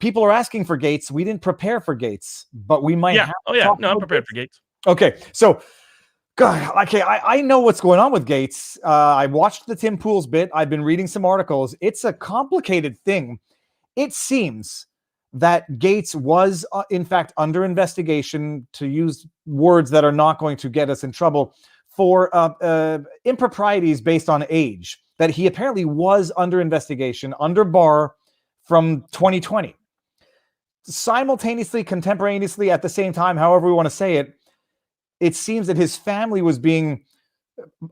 people are asking for Gaetz. We didn't prepare for Gaetz, but we might have to talk No, I'm about prepared for Gaetz. Okay, so God, okay, I know what's going on with Gaetz. I watched the Tim Pool's bit. I've been reading some articles. It's a complicated thing. It seems that Gaetz was, in fact, under investigation, to use words that are not going to get us in trouble, for improprieties based on age. That he apparently was under investigation, under bar from 2020. Simultaneously, contemporaneously, at the same time, however we want to say it, it seems that his family was being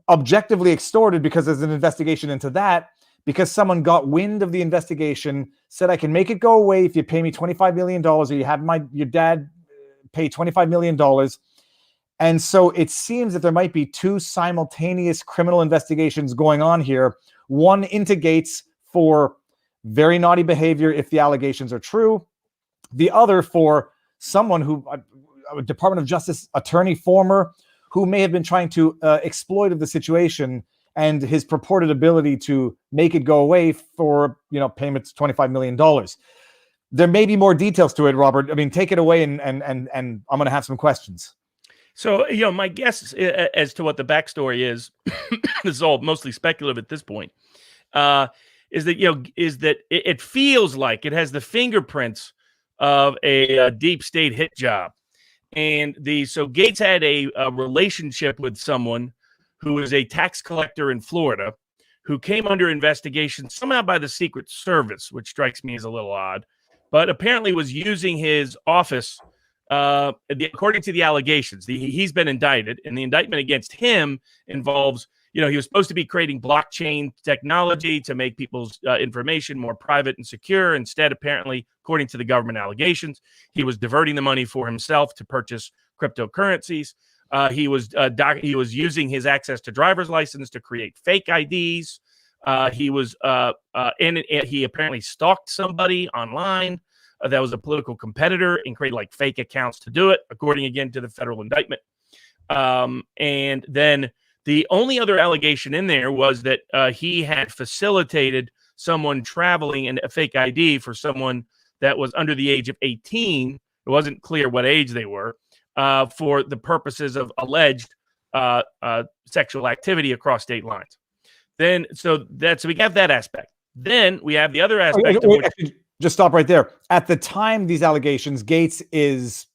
objectively extorted because there's an investigation into that, because someone got wind of the investigation, said, I can make it go away if you pay me $25 million, or you have your dad pay $25 million. And so it seems that there might be two simultaneous criminal investigations going on here. One into Gaetz for very naughty behavior, if the allegations are true. The other for someone who, a Department of Justice attorney, former, who may have been trying to exploit of the situation and his purported ability to make it go away for, payments $25 million. There may be more details to it, Robert. I mean, take it away, and I'm going to have some questions. So, my guess as to what the backstory is, this is all mostly speculative at this point, is that it feels like it has the fingerprints of a deep state hit job. And so Gaetz had a relationship with someone who was a tax collector in Florida, who came under investigation somehow by the Secret Service, which strikes me as a little odd, but apparently was using his office, according to the allegations. He's been indicted, and the indictment against him involves, he was supposed to be creating blockchain technology to make people's information more private and secure. Instead, apparently, according to the government allegations, he was diverting the money for himself to purchase cryptocurrencies. He was using his access to driver's license to create fake IDs. He apparently stalked somebody online that was a political competitor and created fake accounts to do it, according again to the federal indictment. And then the only other allegation in there was that he had facilitated someone traveling in a fake ID for someone that was under the age of 18. It wasn't clear what age they were, for the purposes of alleged sexual activity across state lines. So we have that aspect. Then we have the other aspect. Just stop right there. At the time, these allegations, Gaetz is,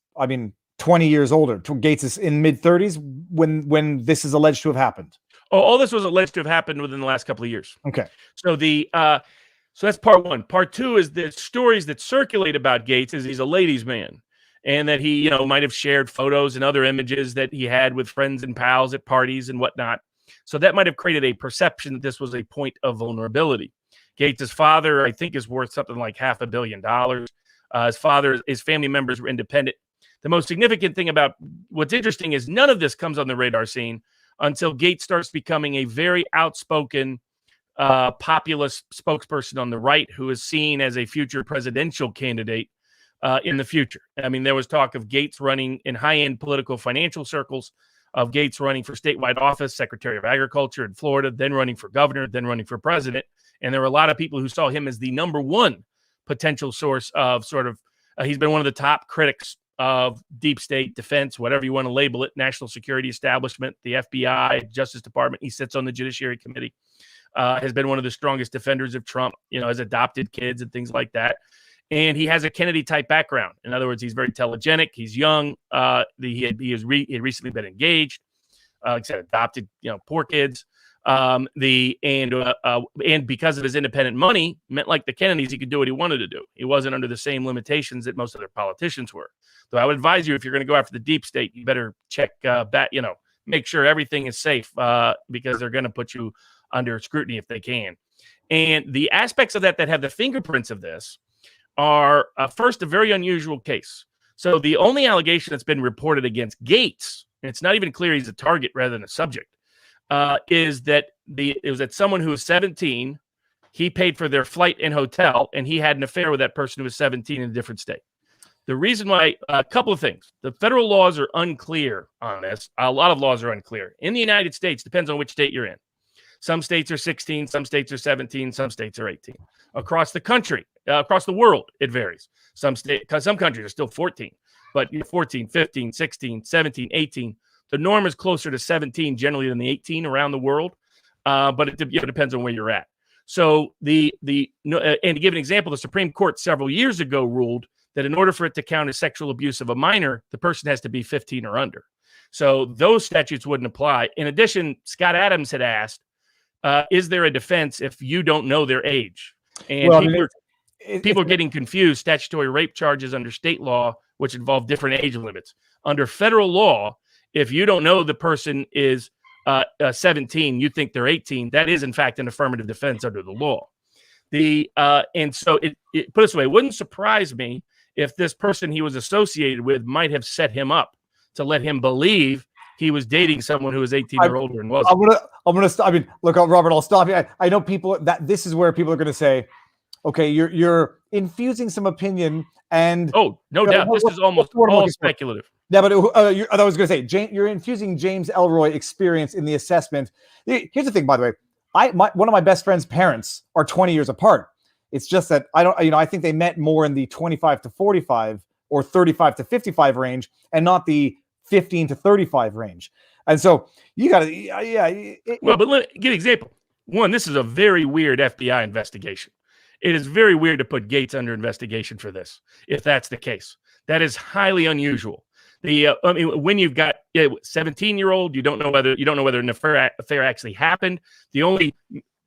20 years older. Gaetz is in mid-30s when this is alleged to have happened. Oh, all this was alleged to have happened within the last couple of years. Okay. So so that's part one. Part two is the stories that circulate about Gaetz is he's a ladies' man, and that he, might have shared photos and other images that he had with friends and pals at parties and whatnot. So that might have created a perception that this was a point of vulnerability. Gaetz' father, I think, is worth something like $500 million. His family members were independent. The most significant thing about what's interesting is none of this comes on the radar scene until Gaetz starts becoming a very outspoken populist spokesperson on the right, who is seen as a future presidential candidate in the future. There was talk of Gaetz running in high-end political financial circles, of Gaetz running for statewide office, Secretary of Agriculture in Florida, then running for governor, then running for president. And there were a lot of people who saw him as the number one potential source of he's been one of the top critics of deep state defense, whatever you want to label it, national security establishment, the FBI, Justice Department. He sits on the Judiciary Committee, has been one of the strongest defenders of Trump, has adopted kids and things like that. And he has a Kennedy-type background. In other words, he's very telegenic. He's young. He had recently been engaged. Like I said, adopted, poor kids. And because of his independent money, meant like the Kennedys, he could do what he wanted to do. He wasn't under the same limitations that most other politicians were. So I would advise you, if you're going to go after the deep state, you better check back, make sure everything is safe, because they're going to put you under scrutiny if they can. And the aspects of that have the fingerprints of this are, first, a very unusual case. So the only allegation that's been reported against Gaetz, and it's not even clear he's a target rather than a subject, is that it was that someone who was 17, he paid for their flight and hotel, and he had an affair with that person who was 17 in a different state. The reason why, a couple of things. The federal laws are unclear on this. A lot of laws are unclear. In the United States, depends on which state you're in. Some states are 16, some states are 17, some states are 18. Across the country, across the world, it varies. Some countries are still 14, but 14, 15, 16, 17, 18. The norm is closer to 17 generally than the 18 around the world, but it depends on where you're at. So and to give an example, the Supreme Court several years ago ruled that in order for it to count as sexual abuse of a minor, the person has to be 15 or under. So those statutes wouldn't apply. In addition, Scott Adams had asked, is there a defense if you don't know their age? And people are getting confused. Statutory rape charges under state law, which involve different age limits. Under federal law, if you don't know the person is 17, you think they're 18, that is, in fact, an affirmative defense under the law. And so it put this way, it wouldn't surprise me if this person he was associated with might have set him up to let him believe he was dating someone who was 18 or older and wasn't. I'm gonna stop. I mean, look, Robert, I'll stop you. I know people that this is where people are gonna say, okay, you're infusing some opinion, and no doubt, this is almost all speculative. Yeah, but I was gonna say, you're infusing James Elroy experience in the assessment. Here's the thing, by the way, one of my best friend's parents are 20 years apart. It's just that I think they met more in the 25 to 45 or 35 to 55 range, and not the 15 to 35 range. And so you got to, but let me give an example. One, this is a very weird FBI investigation. It is very weird to put Gaetz under investigation for this, if that's the case. That is highly unusual. When you've got 17-year-old, you don't know whether an affair actually happened. The only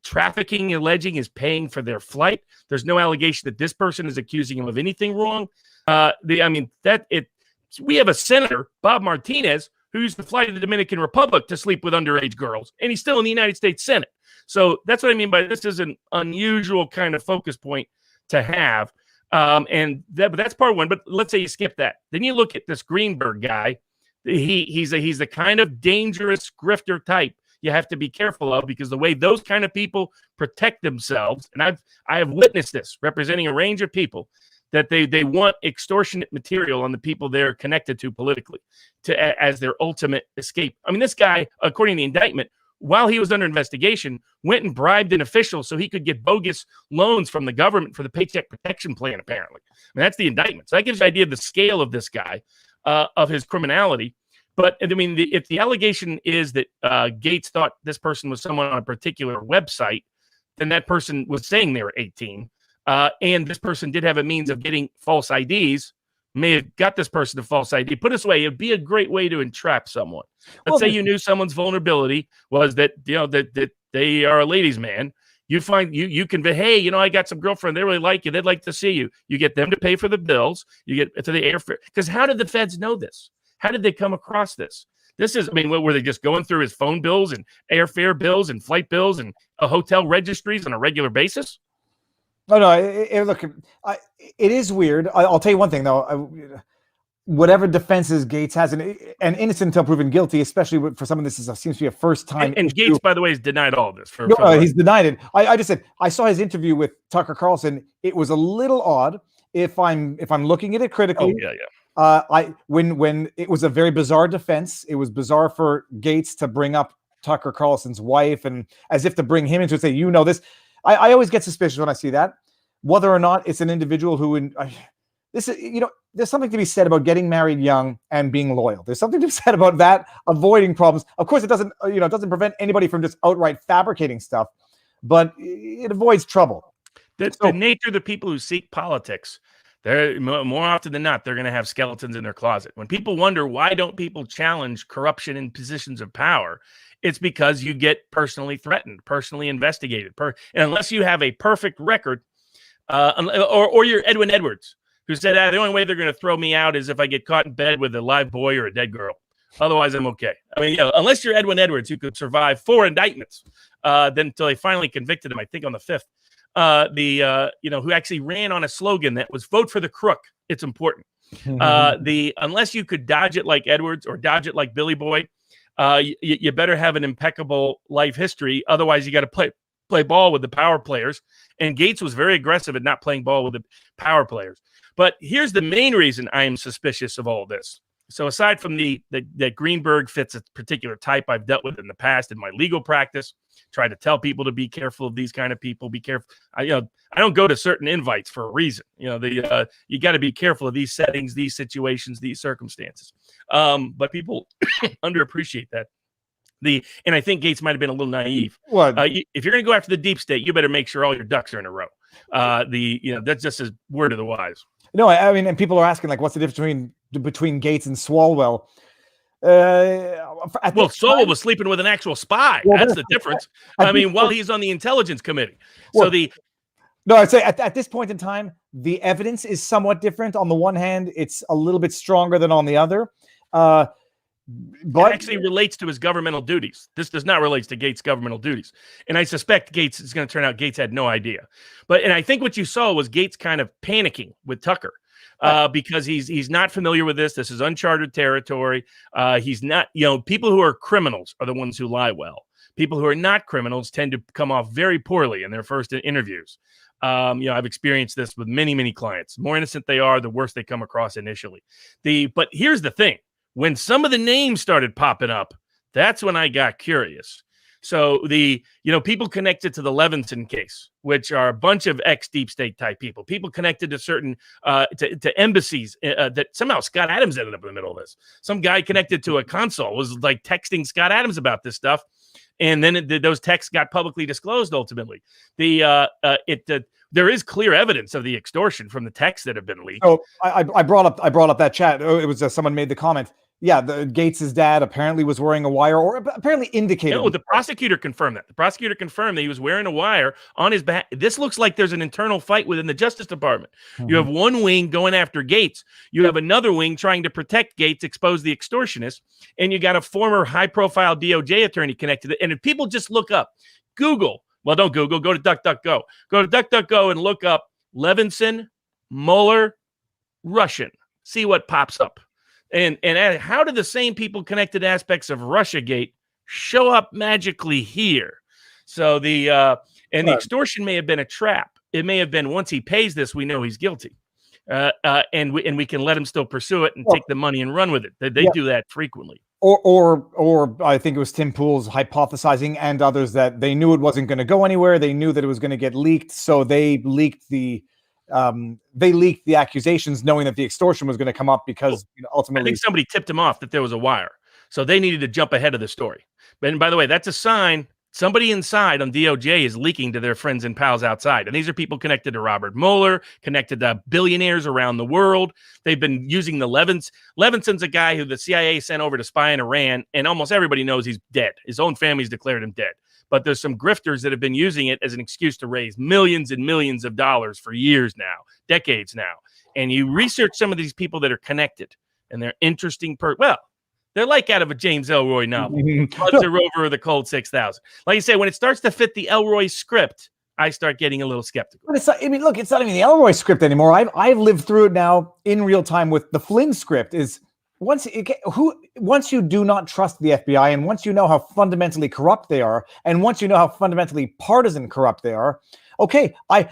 trafficking alleging is paying for their flight. There's no allegation that this person is accusing him of anything wrong. We have a senator, Bob Martinez, who used to fly to the Dominican Republic to sleep with underage girls, and he's still in the United States Senate. So that's what I mean by this is an unusual kind of focus point to have. But that's part one. But let's say you skip that. Then you look at this Greenberg guy. He's the kind of dangerous grifter type you have to be careful of, because the way those kind of people protect themselves, and I have witnessed this representing a range of people, that they want extortionate material on the people they're connected to politically as their ultimate escape. I mean, this guy, according to the indictment, while he was under investigation, went and bribed an official so he could get bogus loans from the government for the Paycheck Protection Plan, apparently. I mean, that's the indictment. So that gives you an idea of the scale of this guy, of his criminality. But, I mean, if the allegation is that Gaetz thought this person was someone on a particular website, then that person was saying they were 18. And this person did have a means of getting false IDs, may have got this person a false ID. Put it this way, it'd be a great way to entrap someone. Let's say you knew someone's vulnerability was that, that they are a ladies' man. You convey, hey, I got some girlfriend. They really like you. They'd like to see you. You get them to pay for the bills. You get to the airfare. Because how did the feds know this? How did they come across this? Were they just going through his phone bills and airfare bills and flight bills and hotel registries on a regular basis? No. Look, it is weird. I'll tell you one thing, though. Whatever defenses Gaetz has, and innocent until proven guilty, especially for some of this, seems to be a first time. And Gaetz, by the way, has denied all of this. He's denied it. I just said I saw his interview with Tucker Carlson. It was a little odd if I'm looking at it critically. Oh, yeah. When it was a very bizarre defense. It was bizarre for Gaetz to bring up Tucker Carlson's wife, and as if to bring him into it, say, this. I always get suspicious when I see that, whether or not it's an individual who, there's something to be said about getting married young and being loyal. There's something to be said about that, avoiding problems. Of course, it doesn't prevent anybody from just outright fabricating stuff, but it avoids trouble. The nature of the people who seek politics, they're more often than not, they're going to have skeletons in their closet. When people wonder why don't people challenge corruption in positions of power, it's because you get personally threatened, personally investigated. And unless you have a perfect record, or you're Edwin Edwards, who said, the only way they're going to throw me out is if I get caught in bed with a live boy or a dead girl. Otherwise, I'm okay. I mean, unless you're Edwin Edwards, who could survive 4 indictments, then until they finally convicted him, I think on the 5th, who actually ran on a slogan that was "Vote for the crook." It's important. Unless you could dodge it like Edwards or dodge it like Billy Boy, you better have an impeccable life history. Otherwise, you got to play ball with the power players. And Gaetz was very aggressive at not playing ball with the power players. But here's the main reason I am suspicious of all this. So aside from that Greenberg fits a particular type I've dealt with in the past in my legal practice, try to tell people to be careful of these kind of people. Be careful. I don't go to certain invites for a reason. You got to be careful of these settings, these situations, these circumstances. But people underappreciate that. And I think Gaetz might have been a little naive. What? If you're going to go after the deep state, you better make sure all your ducks are in a row. That's just a word of the wise. No, I mean, and people are asking, like, what's the difference between Gaetz and Swalwell? Swalwell was sleeping with an actual spy. Well, that's the difference. While he's on the intelligence committee. No, I'd say at this point in time, the evidence is somewhat different. On the one hand, it's a little bit stronger than on the other. But it actually relates to his governmental duties. This does not relate to Gaetz' governmental duties. And I suspect Gaetz is going to turn out Gaetz had no idea. And I think what you saw was Gaetz kind of panicking with Tucker because he's not familiar with this. This is uncharted territory. He's not, people who are criminals are the ones who lie well. People who are not criminals tend to come off very poorly in their first interviews. I've experienced this with many, many clients. The more innocent they are, the worse they come across initially. But here's the thing. When some of the names started popping up, that's when I got curious. So people connected to the Levinson case, which are a bunch of ex-deep state type people connected to certain to embassies that somehow Scott Adams ended up in the middle of this. Some guy connected to a consul was like texting Scott Adams about this stuff. And then those texts got publicly disclosed ultimately. There is clear evidence of the extortion from the texts that have been leaked. So I brought up that chat. It was someone made the comment. Yeah, Gaetz' dad apparently was wearing a wire, or apparently indicated. No, the prosecutor confirmed that. The prosecutor confirmed that he was wearing a wire on his back. This looks like there's an internal fight within the Justice Department. Mm-hmm. You have one wing going after Gaetz. You have another wing trying to protect Gaetz, expose the extortionist, and you got a former high-profile DOJ attorney connected to it. And if people just look up, Google. Well, don't Google. Go to DuckDuckGo. Go to DuckDuckGo and look up Levinson, Mueller, Russian. See what pops up. And how do the same people connected to aspects of Russiagate show up magically here? So the extortion may have been a trap. It may have been once he pays this, we know he's guilty, and we can let him still pursue it and take the money and run with it. They do that frequently. Or I think it was Tim Pool's hypothesizing and others that they knew it wasn't going to go anywhere. They knew that it was going to get leaked, so they leaked the accusations knowing that the extortion was going to come up because ultimately I think somebody tipped him off that there was a wire. So they needed to jump ahead of the story. And by the way, that's a sign somebody inside on DOJ is leaking to their friends and pals outside. And these are people connected to Robert Mueller, connected to billionaires around the world. They've been using the Levinson's a guy who the CIA sent over to spy in Iran, and almost everybody knows he's dead. His own family's declared him dead. But there's some grifters that have been using it as an excuse to raise millions and millions of dollars for years now, decades now. And you research some of these people that are connected, and they're interesting. They're like out of a James Ellroy novel, Buzzer Rover or the Cold 6000. Like you say, when it starts to fit the Ellroy script, I start getting a little skeptical. But it's not, look, it's not even the Ellroy script anymore. I've lived through it now in real time with the Flynn script. Is once you do not trust the FBI, and once you know how fundamentally corrupt they are, and once you know how fundamentally partisan corrupt they are, okay, I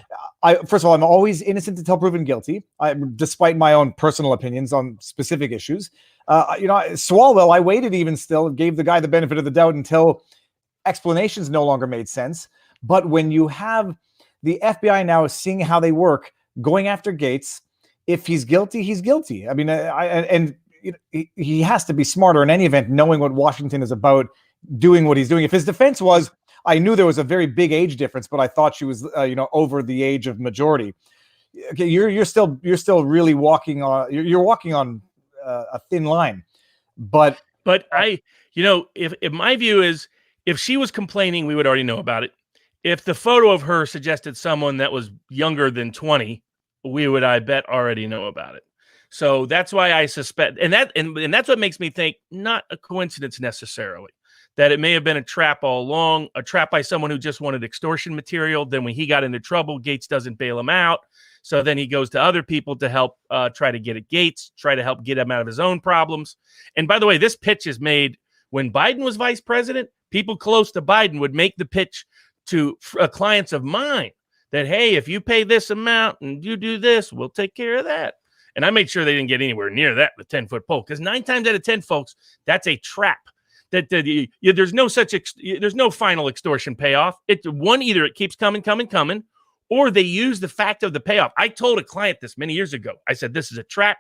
first of all, I'm always innocent until proven guilty, despite my own personal opinions on specific issues. Swalwell, I waited even still, gave the guy the benefit of the doubt until explanations no longer made sense. But when you have the FBI now seeing how they work, going after Gaetz, if he's guilty, he's guilty. He has to be smarter in any event, knowing what Washington is about, doing what he's doing. If his defense was, I knew there was a very big age difference, but I thought she was, over the age of majority. Okay, you're still really walking on a thin line. But if my view is, if she was complaining, we would already know about it. If the photo of her suggested someone that was younger than 20, we would, I bet, already know about it. So that's why I suspect, and that's what makes me think not a coincidence necessarily, that it may have been a trap all along, a trap by someone who just wanted extortion material. Then when he got into trouble, Gaetz doesn't bail him out. So then he goes to other people to help try to get at Gaetz, try to help get him out of his own problems. And by the way, this pitch is made when Biden was vice president. People close to Biden would make the pitch to clients of mine that, hey, if you pay this amount and you do this, we'll take care of that. And I made sure they didn't get anywhere near that with 10-foot pole, because 9 times out of 10, folks, that's a trap. There's no final extortion payoff. Either it keeps coming, or they use the fact of the payoff. I told a client this many years ago. I said, this is a trap.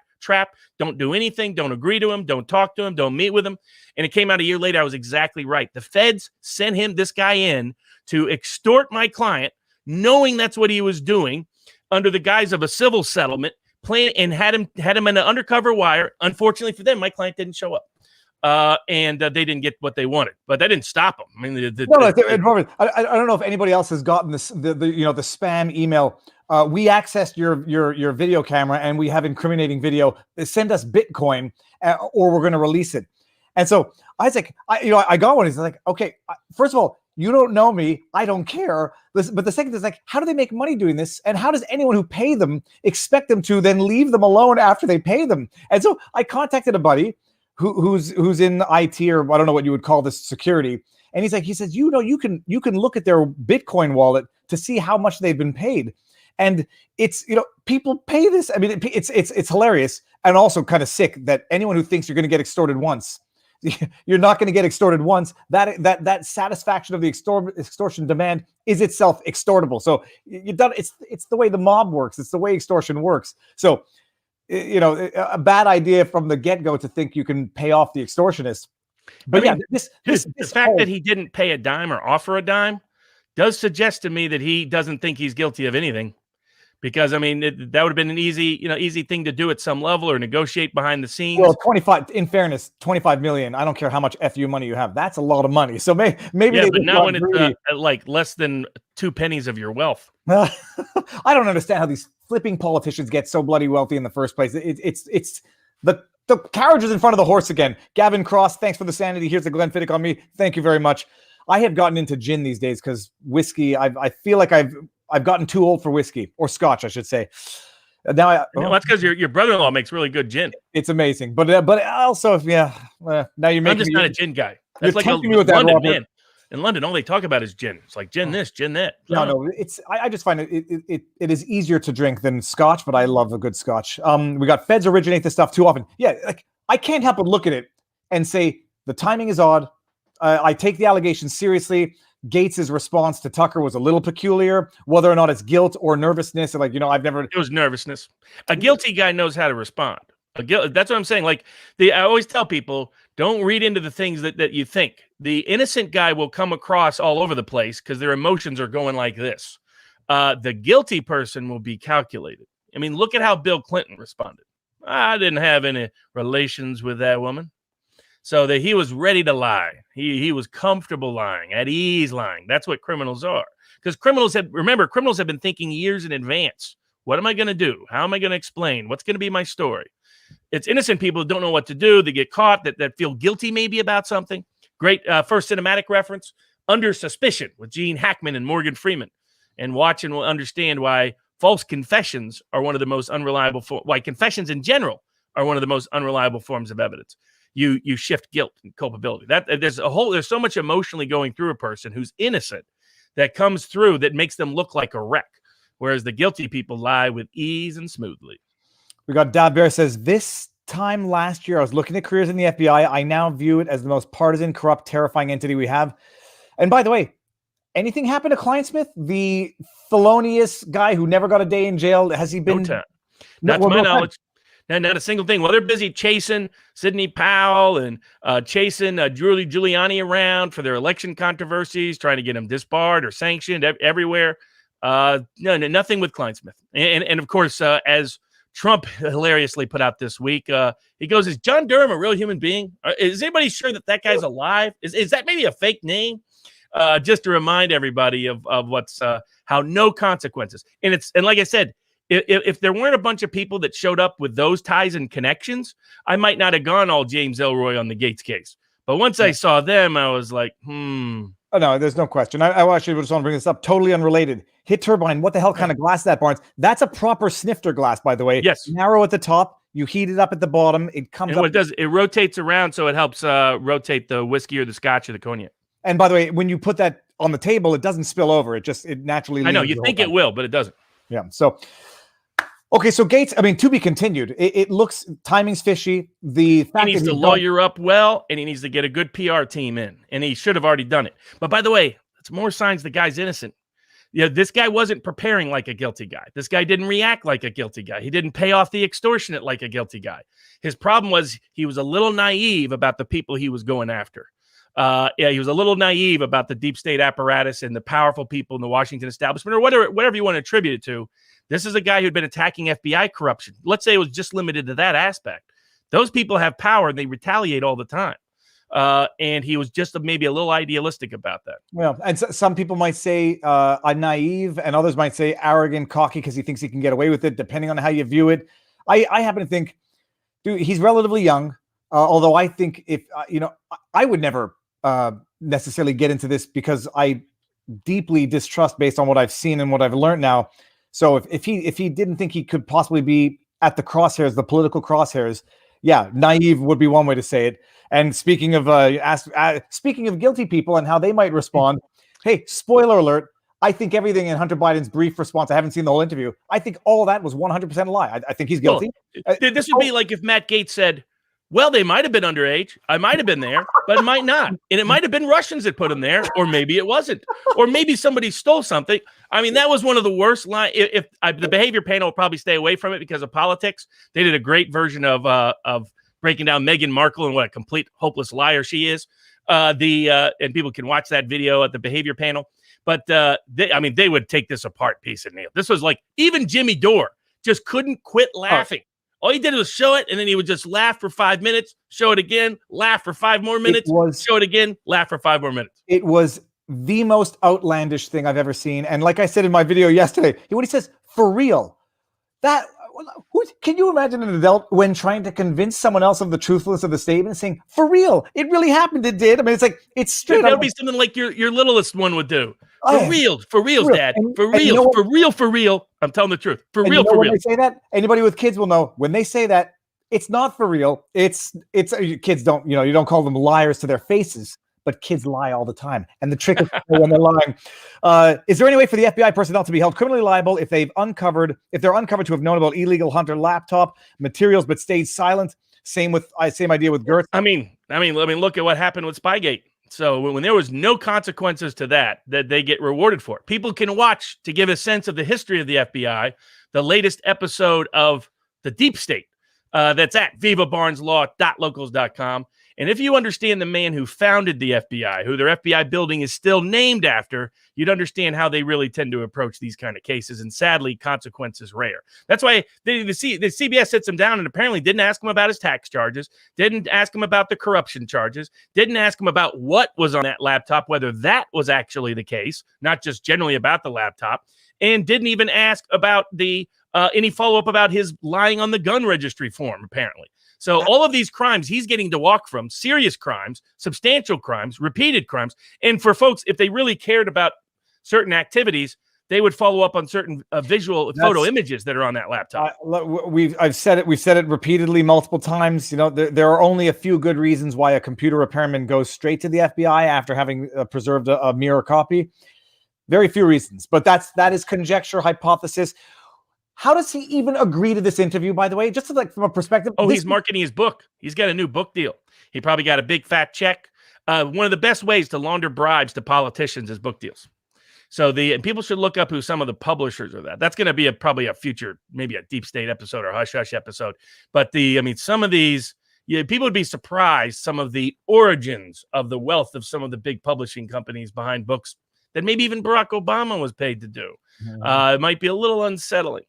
Don't do anything. Don't agree to him. Don't talk to him. Don't meet with him. And it came out a year later. I was exactly right. The feds sent this guy in to extort my client, knowing that's what he was doing, under the guise of a civil settlement, and had him in an undercover wire. Unfortunately for them, my client didn't show up. And they didn't get what they wanted, but that didn't stop them. I mean, I don't know if anybody else has gotten this, the spam email. We accessed your video camera and we have incriminating video. Send us Bitcoin, or we're going to release it. And so Isaac, I got one. He's like, okay, first of all, you don't know me. I don't care. But the second is like, how do they make money doing this? And how does anyone who pay them expect them to then leave them alone after they pay them? And so I contacted a buddy who's in IT, or I don't know what you would call this, security. And he says, you can look at their Bitcoin wallet to see how much they've been paid. And it's, people pay this. I mean, it's hilarious, and also kind of sick that anyone who thinks you're going to get extorted once, you're not going to get extorted once. That satisfaction of the extortion demand is itself extortable. So it's the way the mob works. It's the way extortion works. So, a bad idea from the get-go to think you can pay off the extortionist. But the fact that he didn't pay a dime or offer a dime does suggest to me that he doesn't think he's guilty of anything. Because, I mean, that would have been an easy thing to do at some level, or negotiate behind the scenes. Well, 25 million. I don't care how much FU money you have. That's a lot of money. So maybe but now when it's like less than 2 pennies of your wealth. I don't understand how these flipping politicians get so bloody wealthy in the first place. It's the carriage is in front of the horse again. Gavin Cross, thanks for the sanity. Here's the Glenfiddich on me. Thank you very much. I have gotten into gin these days because whiskey, I feel like I've gotten too old for whiskey, or scotch, I should say. Now that's because your brother-in-law makes really good gin. It's amazing, but also, now you're making. I'm just not a gin guy. That's like me with that, London, man. In London, all they talk about is gin. It's like gin this, gin that. No, I just find it is easier to drink than scotch, but I love a good scotch. We got feds originate this stuff too often. Yeah, like I can't help but look at it and say the timing is odd. I take the allegations seriously. Gaetz's response to Tucker was a little peculiar. Whether or not it's guilt or nervousness, I've never. It was nervousness. A guilty guy knows how to respond. That's what I'm saying. Like I always tell people, don't read into the things that you think. The innocent guy will come across all over the place because their emotions are going like this. The guilty person will be calculated. I mean, look at how Bill Clinton responded. I didn't have any relations with that woman. So that he was ready to lie. He was comfortable lying, at ease lying. That's what criminals are. Because criminals have been thinking years in advance. What am I going to do? How am I going to explain? What's going to be my story? It's innocent people who don't know what to do. They get caught, that feel guilty maybe about something. Great first cinematic reference, Under Suspicion, with Gene Hackman and Morgan Freeman. And watch and we'll understand why false confessions are one of the most unreliable, why confessions in general are one of the most unreliable forms of evidence. You shift guilt and culpability. There's so much emotionally going through a person who's innocent that comes through that makes them look like a wreck, whereas the guilty people lie with ease and smoothly. We got Dab Bear says, this time last year I was looking at careers in the FBI. I now view it as the most partisan, corrupt, terrifying entity we have. And by the way, anything happened to Kleinsmith, the felonious guy who never got a day in jail? Has he been? Not to my knowledge. Not a single thing. Well, they're busy chasing Sidney Powell and chasing Giuliani around for their election controversies, trying to get him disbarred or sanctioned everywhere. No, nothing with Kleinsmith. And of course, as Trump hilariously put out this week, he goes, is John Durham a real human being? Is anybody sure that guy's alive? Is that maybe a fake name? Just to remind everybody of what's how no consequences. And like I said, if there weren't a bunch of people that showed up with those ties and connections, I might not have gone all James Ellroy on the Gaetz case. But once I saw them, I was like, Oh, no, there's no question. I actually just want to bring this up. Totally unrelated. Hit turbine. What the hell kind of glass is that, Barnes? That's a proper snifter glass, by the way. Yes. Narrow at the top. You heat it up at the bottom. It comes up. What it does, it rotates around, so it helps rotate the whiskey or the scotch or the cognac. And by the way, when you put that on the table, it doesn't spill over. It naturally. I know you think it will, but it doesn't. Yeah. So Okay, so Gaetz, I mean, to be continued. It looks timing's fishy. The fact He needs to lawyer up well, and he needs to get a good PR team in, and he should have already done it. But by the way, it's more signs the guy's innocent. This guy wasn't preparing like a guilty guy. This guy didn't react like a guilty guy. He didn't pay off the extortionate like a guilty guy. His problem was he was a little naive about the people he was going after. He was a little naive about the deep state apparatus and the powerful people in the Washington establishment, or whatever you want to attribute it to. This is a guy who'd been attacking FBI corruption. Let's say it was just limited to that aspect. Those people have power and they retaliate all the time. And he was just maybe a little idealistic about that. Yeah, and some people might say naive, and others might say arrogant, cocky, because he thinks he can get away with it, depending on how you view it. I happen to think, dude, he's relatively young. Although I think if I would never necessarily get into this because I deeply distrust based on what I've seen and what I've learned now. So if he didn't think he could possibly be at the crosshairs, the political crosshairs, yeah, naive would be one way to say it. And speaking of speaking of guilty people and how they might respond, hey, spoiler alert, I think everything in Hunter Biden's brief response, I haven't seen the whole interview, I think all of that was 100% a lie. I think he's guilty. Well, this would be like if Matt Gaetz said, well, they might have been underage. I might have been there, but it might not. And it might have been Russians that put him there, or maybe it wasn't. Or maybe somebody stole something. I mean, that was one of the worst lines. The behavior panel will probably stay away from it because of politics. They did a great version of breaking down Meghan Markle and what a complete hopeless liar she is. And people can watch that video at the behavior panel. But they would take this apart piece and nail. This was like even Jimmy Dore just couldn't quit laughing. All he did was show it, and then he would just laugh for 5 minutes, show it again, laugh for 5 more minutes, show it again, laugh for 5 more minutes. It was the most outlandish thing I've ever seen. And like I said in my video yesterday, when he says, for real, can you imagine an adult when trying to convince someone else of the truthfulness of the statement saying, for real, it really happened, it did? I mean, it's like, it's straight. That would be something like your littlest one would do. For real, Dad. For real. I'm telling the truth. For real. When they say that, anybody with kids will know when they say that, it's not for real. It's kids don't, you don't call them liars to their faces, but kids lie all the time. And the trick is when they're lying. Is there any way for the FBI personnel to be held criminally liable if they're uncovered to have known about illegal Hunter laptop materials but stayed silent? Same idea with Gertz. I mean, look at what happened with Spygate. So when there was no consequences to that they get rewarded for, people can watch to give a sense of the history of the FBI, the latest episode of The Deep State. That's at vivabarneslaw.locals.com. And if you understand the man who founded the FBI, who their FBI building is still named after, you'd understand how they really tend to approach these kind of cases. And sadly, consequences rare. That's why the CBS sits him down and apparently didn't ask him about his tax charges, didn't ask him about the corruption charges, didn't ask him about what was on that laptop, whether that was actually the case, not just generally about the laptop, and didn't even ask about any follow-up about his lying on the gun registry form, apparently. So all of these crimes he's getting to walk from, serious crimes, substantial crimes, repeated crimes. And for folks, if they really cared about certain activities, they would follow up on certain photo images that are on that laptop. We've said it repeatedly multiple times. There are only a few good reasons why a computer repairman goes straight to the FBI after having preserved a mirror copy. Very few reasons, but that is conjecture, hypothesis. How does he even agree to this interview, by the way? Just from a perspective. He's marketing his book. He's got a new book deal. He probably got a big fat check. One of the best ways to launder bribes to politicians is book deals. So and people should look up who some of the publishers are. That's going to be probably a future, maybe a Deep State episode or Hush Hush episode. But some of these, people would be surprised some of the origins of the wealth of some of the big publishing companies behind books that maybe even Barack Obama was paid to do. It might be a little unsettling.